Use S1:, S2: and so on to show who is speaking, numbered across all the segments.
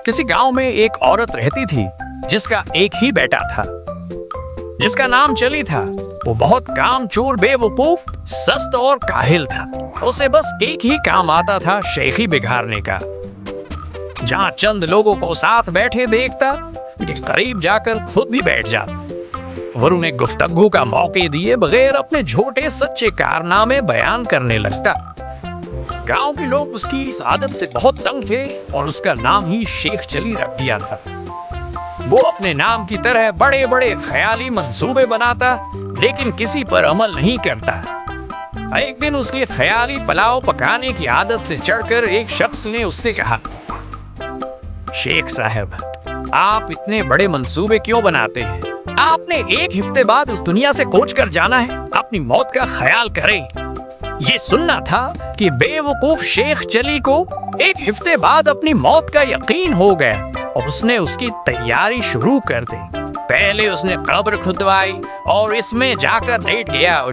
S1: کسی گاؤں میں ایک عورت رہتی تھی جس کا ایک ہی بیٹا تھا جس کا نام چلی تھا۔ وہ بہت کام چور، بے وقوف، سست اور کاہل تھا۔ اسے بس ایک ہی کام آتا تھا، شیخی بگھارنے کا۔ جہاں چند لوگوں کو ساتھ بیٹھے دیکھتا کہ قریب جا کر خود بھی بیٹھ جاتا اور انہیں گفتگو کا موقع دیے بغیر اپنے جھوٹے سچے کارنامے بیان کرنے لگتا۔ گاؤں کے لوگ اس کی اس عادت سے بہت تنگ تھے اور اس کا نام ہی شیخ چلی رکھ دیا تھا۔ وہ اپنے نام کی طرح بڑے بڑے خیالی منصوبے بناتا لیکن کسی پر عمل نہیں کرتا۔ ایک دن اس کی خیالی پلاؤ پکانے کی عادت سے چڑھ کر ایک شخص نے اس سے کہا، شیخ صاحب، آپ اتنے بڑے منصوبے کیوں بناتے ہیں؟ آپ نے ایک ہفتے بعد اس دنیا سے کوچ کر جانا ہے، اپنی موت کا خیال کریں۔ یہ سننا تھا کہ بے وقوف شیخ چلی کو ایک ہفتے بعد اپنی موت کا یقین ہو گیا اور اس نے اس کی تیاری شروع کر دی۔ پہلے اس نے قبر کھدوائی اور اس میں جا کر لیٹ گیا۔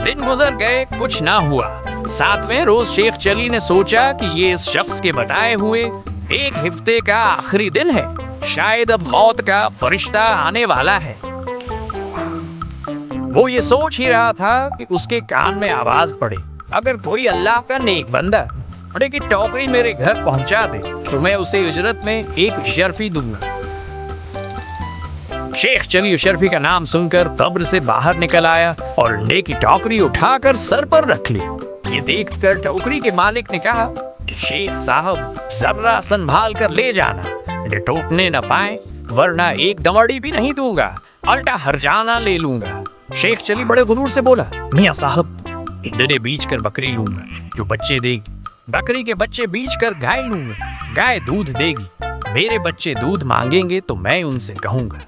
S1: دن گزر گئے، کچھ نہ ہوا۔ 7ویں روز شیخ چلی نے سوچا کہ یہ اس شخص کے بتائے ہوئے ایک ہفتے کا آخری دن ہے، شاید اب موت کا فرشتہ آنے والا ہے۔ وہ یہ سوچ ہی رہا تھا کہ اس کے کان میں آواز پڑی، اگر کوئی اللہ کا نیک بندہ بڑے کی ٹوکری میرے گھر پہنچا دے تو میں اسے اجرت میں ایک اشرفی دوں گا۔ شیخ چلی اشرفی کا نام سن کر قبر سے باہر نکل آیا اور انڈے کی ٹوکری اٹھا کر سر پر رکھ لی۔ یہ دیکھ کر ٹوکری کے مالک نے کہا، شیخ صاحب، ذرا سنبھال کر لے جانا، انڈے ٹوٹنے نہ پائیں ورنہ ایک دمڑی بھی نہیں دوں گا، الٹا ہرجانہ لے لوں گا۔ شیخ چلی بڑے غرور سے بولا، میاں صاحب، انڈے بیچ کر بکری لوں گا جو بچے دے گی، بکری کے بچے بیچ کر گائے لوں گا، گائے دودھ دے گی، میرے بچے دودھ مانگیں گے تو میں ان سے کہوں گا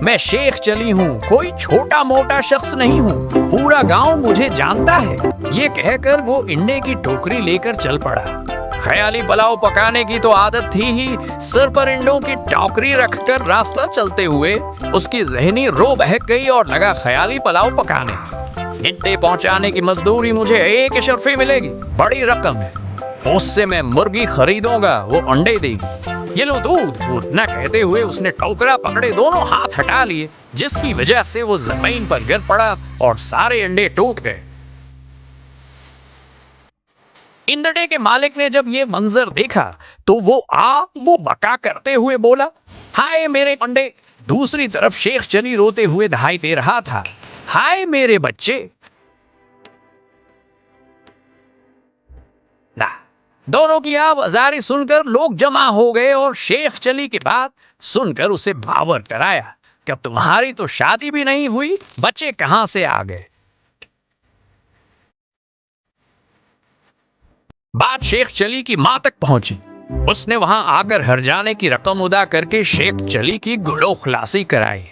S1: میں شیخ چلی ہوں، کوئی چھوٹا موٹا شخص نہیں ہوں، پورا گاؤں مجھے جانتا ہے۔ یہ کہہ کر وہ انڈے کی ٹوکری لے کر چل پڑا۔ خیالی پلاؤ پکانے کی تو عادت تھی ہی، سر پر انڈوں کی ٹوکری رکھ کر راستہ چلتے ہوئے اس کی ذہنی رو بہک گئی اور لگا خیالی پلاؤ پکانے۔ انڈے پہنچانے کی مزدوری مجھے ایک اشرفی ملے گی، بڑی رقم ہے، اس سے میں مرغی خریدوں گا، وہ انڈے دے گی، یہ لو دودھ۔ اتنا کہتے ہوئے اس نے ٹوکرا پکڑے دونوں ہاتھ ہٹا لیے، جس کی وجہ سے وہ زمین پر گر پڑا اور سارے انڈے ٹوٹ گئے۔ انڈے کے مالک نے جب یہ منظر دیکھا تو وہ بکا کرتے ہوئے بولا، ہائے میرے انڈے۔ دوسری طرف شیخ چلی روتے ہوئے دہائی دے رہا تھا، ہائے میرے بچے۔ دونوں کی آوازاری سن کر لوگ جمع ہو گئے اور شیخ چلی کی بات سن کر اسے باور کرایا کہ اب تمہاری تو شادی بھی نہیں ہوئی، بچے کہاں سے آ گئے؟ بات شیخ چلی کی ماں تک پہنچی۔ اس نے وہاں آ کر ہرجانے کی رقم ادا کر کے شیخ چلی کی گلو خلاصی کرائی۔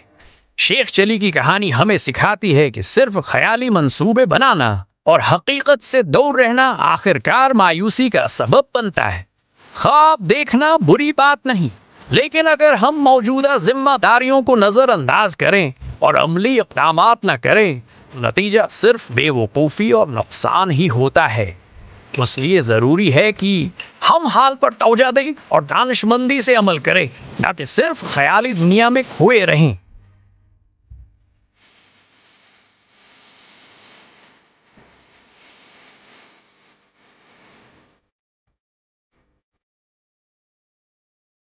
S1: شیخ چلی کی کہانی ہمیں سکھاتی ہے کہ صرف خیالی منصوبے بنانا اور حقیقت سے دور رہنا آخرکار مایوسی کا سبب بنتا ہے۔ خواب دیکھنا بری بات نہیں، لیکن اگر ہم موجودہ ذمہ داریوں کو نظر انداز کریں اور عملی اقدامات نہ کریں تو نتیجہ صرف بے وقوفی اور نقصان ہی ہوتا ہے۔ اس لیے ضروری ہے کہ ہم حال پر توجہ دیں اور دانشمندی سے عمل کریں، نہ کہ صرف خیالی دنیا میں کھوئے رہیں۔